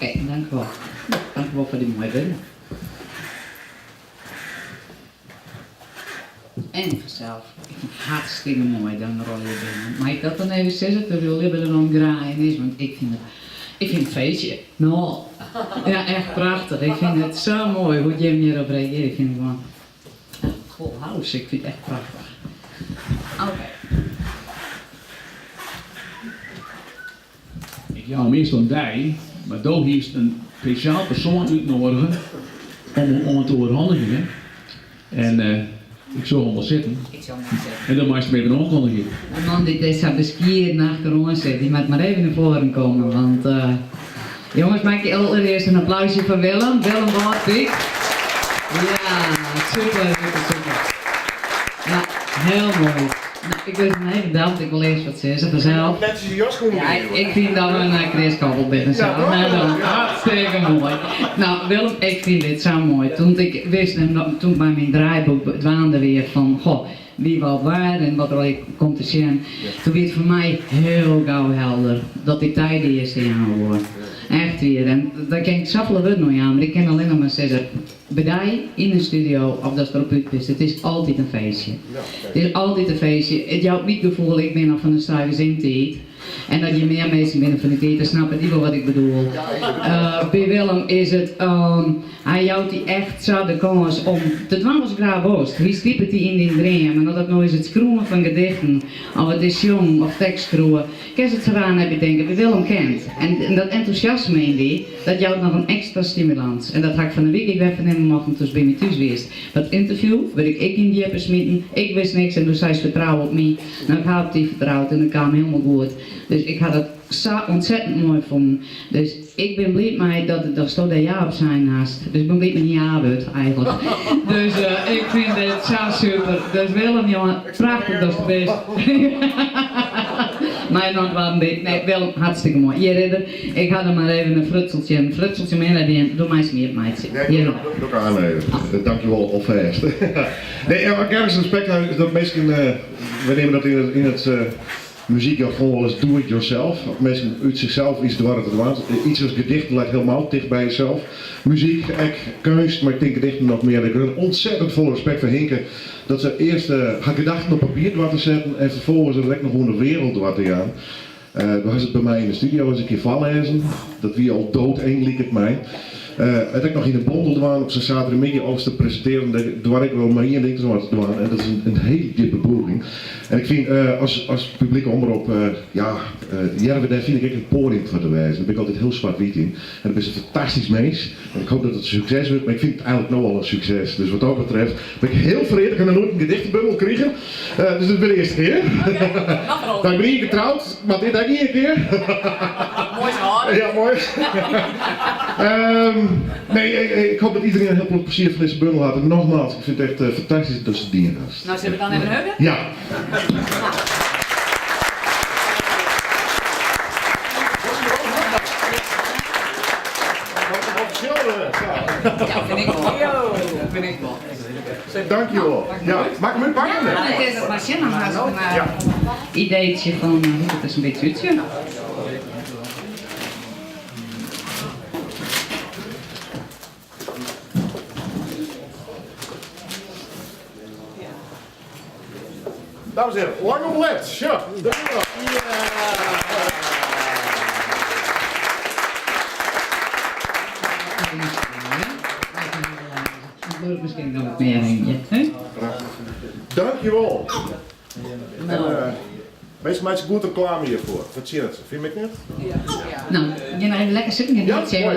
Oké, dank u wel. Dank u wel voor die mooie binnen. En vanzelf, ik vind het hartstikke mooi dan rol je binnen. Maar ik dat dan even zeggen, terwijl je er dan graaien is, want ik vind het feestje. Nou, ja, echt prachtig. Ik vind het zo mooi hoe Jim hierop reageert. Ik vind het gewoon vol house. Ik vind het echt prachtig. Oké. Ik jou meestal die, maar daar heeft een speciaal persoon uitnodigen om het te overhandigen. En ik zal wel zitten. Ik zal maar zeggen. En dan mag je het even aankondigen. Een man die deze beskier achter ons zit, die moet maar even naar voren komen. Want jongens, maak je allereerst een applausje voor Willem. Willem Boortwijk. Ja, super. Ja, heel mooi. Nou, ik wist een hele dag, ik wil eerst wat zeggen vanzelf. Net als je jas komen. Ja, ik vind dat we een Chris Kappel binnen zo. Hartstikke mooi. Nou, Willem, ik vind dit zo mooi. Toen ik wist, toen bij mijn draaiboek dwaande weer van, goh, wie wat waar en wat er komt te zien. Toen werd het voor mij heel gauw helder dat ik tijd de eerste jaar word. Echt weer. En daar kan ik zoveel woorden nog aan, maar ik kan alleen nog maar zeggen, bij in een studio of dat er op uit is, het is altijd een feestje. Het is altijd een feestje. Het jouw niet gevoel, ik ben nog van de schrijversintijd. En dat je meer mensen binnen van de keten snappen die wel wat ik bedoel. Bij Willem is het, hij houdt die echt zo de kans om, het was graag worst. Wie schreef het die in die dream? En dat het nou is het schroeven van gedichten, of het is jong of tekstschroeven. Kijk het gedaan heb je denken, bij Willem kent. En dat enthousiasme in die, dat jouwt nog een extra stimulans. En dat ga ik van de week, ik ben van hem mocht dus bij me thuis geweest. Dat interview, werd ik in die hebben smitten, ik wist niks en toen zei ze vertrouwen op mij. Nou ik had op die vertrouwd en dat kwam helemaal goed. Dus ik had het zo ontzettend mooi gevonden. Dus ik ben blij mee dat er stond een ja op zijn naast. Dus ik ben blij met niet ja wordt eigenlijk. Dus ik vind het zo super. Dus Willem, jongen, prachtig dat is het best. Maar nog wel een beetje. Nee, Willem, hartstikke mooi. Hier, Ridder, ik had er maar even een frutseltje mee die door mij smeert meidje. Hier nog. Doe ik aan, dankjewel alvast. Nee, ik ergens respect aan is dat mensen, we nemen dat in het muziek gewoon wel eens do it yourself. Mensen uit zichzelf iets dwars te doen. Iets als gedicht lijkt helemaal dicht bij jezelf. Muziek, kunst, maar ik denk gedichten nog meer. Ik heb een ontzettend vol respect voor Hinke. Dat ze eerst haar gedachten op papier te zetten en vervolgens er direct nog gewoon de wereld wat te gaan. Toen was het bij mij in de studio eens een keer vallezen. Dat wie al dood één liep het mij. Het ik nog in de bondel dwaan op zijn zaterdagmiddag over te presenteren, daar ik wel maar hier niks aan te dwaan. En dat is een hele diepe boeking. En ik vind als publieke omroep, Jerve, daar vind ik een podium voor te wijzen. Daar ben ik altijd heel zwart-wit in. En dat is een fantastisch mens. En ik hoop dat het een succes wordt, maar ik vind het eigenlijk nog wel een succes. Dus wat dat betreft ben ik heel vereerd. Ik heb nog nooit een gedichtenbundel krijgen. Dus dat is de eerste keer. Dan ik ben hier getrouwd, maar dit ook niet een keer. Mooi zo. Ja, mooi. Nee, ik hoop dat iedereen heel veel plezier van deze bundel had. En nogmaals, ik vind het echt fantastisch dat ze die gast. Nou, zullen we dan even heugen? Ja. Ja, vind ik wel. Vind ik wel. Dankjewel. Ja, maak hem pakken. Ja, het is het machine, dan had een ideetje van hoe het is een beetje uitzien. Dames en heren, lang oplet. Ja, dankjewel. Misschien nog wat meer heen. Dankjewel. Nou, Meestal maakt ze goed reclame hiervoor. Wat zie je dat? Vind je het niet? nou, je nog even lekker zitten. Ja, mooi.